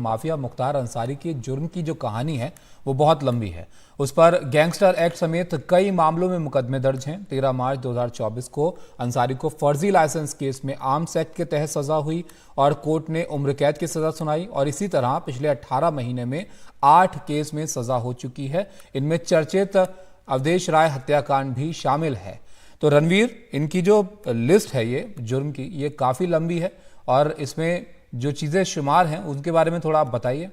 Mafia Mukhtar Ansari की जुर्म की जो कहानी है वो बहुत लंबी है। उस पर गैंगस्टर एक्ट समेत कई मामलों में मुकदमे दर्ज हैं। 13 मार्च 2024 को अंसारी को फर्जी लाइसेंस केस में आर्म्स एक्ट के तहत सजा हुई और कोर्ट ने उम्र कैद की सजा सुनाई। और इसी तरह पिछले 18 महीने में 8 केस में सजा हो चुकी है। इनमें चर्चित अवधेश राय हत्याकांड भी शामिल है। तो रणवीर, इनकी जो लिस्ट है ये जुर्म की, ये काफी लंबी है और इसमें जो चीजें शुमार हैं उनके बारे में थोड़ा आप बताइए।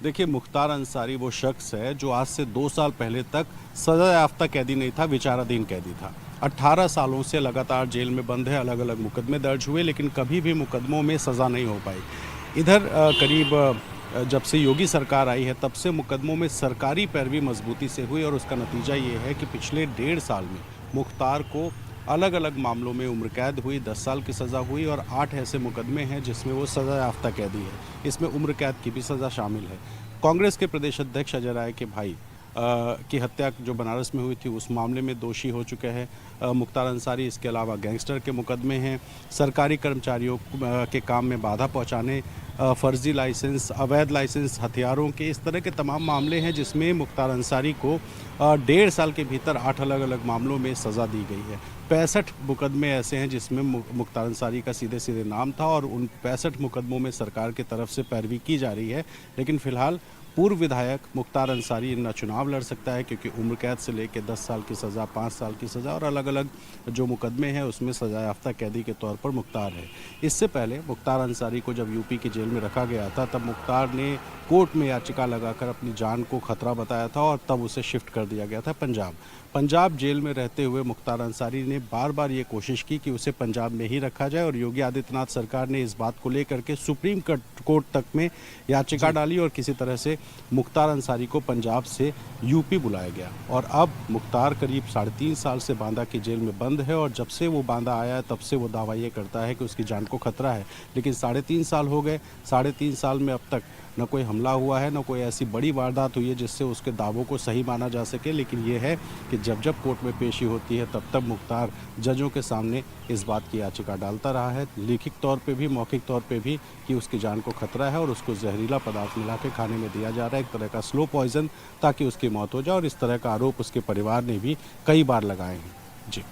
देखिए, मुख्तार अंसारी वो शख्स है जो आज से 2 साल पहले तक सजा याफ्ता कैदी नहीं था, विचाराधीन कैदी था। 18 सालों से लगातार जेल में बंद है। अलग अलग मुकदमे दर्ज हुए लेकिन कभी भी मुकदमों में सज़ा नहीं हो पाई। इधर जब से योगी सरकार आई है तब से मुकदमों में सरकारी पैरवी मजबूती से हुई और उसका नतीजा ये है कि पिछले 1.5 साल में मुख्तार को अलग अलग मामलों में उम्र कैद हुई, 10 साल की सज़ा हुई और 8 ऐसे मुकदमे हैं जिसमें वो सज़ा याफ्ता कैदी है। इसमें उम्र कैद की भी सज़ा शामिल है। कांग्रेस के प्रदेश अध्यक्ष अजय राय के भाई की हत्या जो बनारस में हुई थी उस मामले में दोषी हो चुके हैं मुख्तार अंसारी। इसके अलावा गैंगस्टर के मुकदमे हैं, सरकारी कर्मचारियों के काम में बाधा पहुंचाने, फर्जी लाइसेंस, अवैध लाइसेंस, हथियारों के, इस तरह के तमाम मामले हैं जिसमें मुख्तार अंसारी को 1.5 साल के भीतर 8 अलग अलग मामलों में सज़ा दी गई है। 65 मुकदमे ऐसे हैं जिसमें मुख्तार अंसारी का सीधे सीधे नाम था और उन 65 मुकदमों में सरकार की तरफ से पैरवी की जा रही है। लेकिन फिलहाल पूर्व विधायक मुख्तार अंसारी न चुनाव लड़ सकता है क्योंकि उम्र कैद से लेकर 10 साल की सज़ा, 5 साल की सज़ा और अलग अलग जो मुकदमे हैं उसमें सजा याफ्ता कैदी के तौर पर मुख्तार है। इससे पहले मुख्तार अंसारी को जब यूपी की जेल में रखा गया था तब मुख्तार ने कोर्ट में याचिका लगाकर अपनी जान को खतरा बताया था और तब उसे शिफ्ट कर दिया गया था पंजाब जेल में रहते हुए मुख्तार अंसारी ने बार बार ये कोशिश की कि उसे पंजाब में ही रखा जाए और योगी आदित्यनाथ सरकार ने इस बात को लेकर के सुप्रीम कोर्ट तक में याचिका डाली और किसी तरह से मुख्तार अंसारी को पंजाब से यूपी बुलाया गया। और अब मुख्तार करीब 3.5 साल से बांदा की जेल में बंद है और जब से वो बांदा आया है तब से वो दावा ये करता है कि उसकी जान को खतरा है। लेकिन 3.5 साल हो गए, 3.5 साल में अब तक न कोई हमला हुआ है, न कोई ऐसी बड़ी वारदात हुई है जिससे उसके दावों को सही माना जा सके। लेकिन ये है कि जब जब कोर्ट में पेशी होती है तब तब मुख्तार जजों के सामने इस बात की याचिका डालता रहा है, लिखित तौर पे भी, मौखिक तौर पे भी, कि उसकी जान को खतरा है और उसको जहरीला पदार्थ मिला के खाने में दिया जा रहा है, एक तरह का स्लो पॉइजन, ताकि उसकी मौत हो जाए। और इस तरह का आरोप उसके परिवार ने भी कई बार लगाए हैं। जी।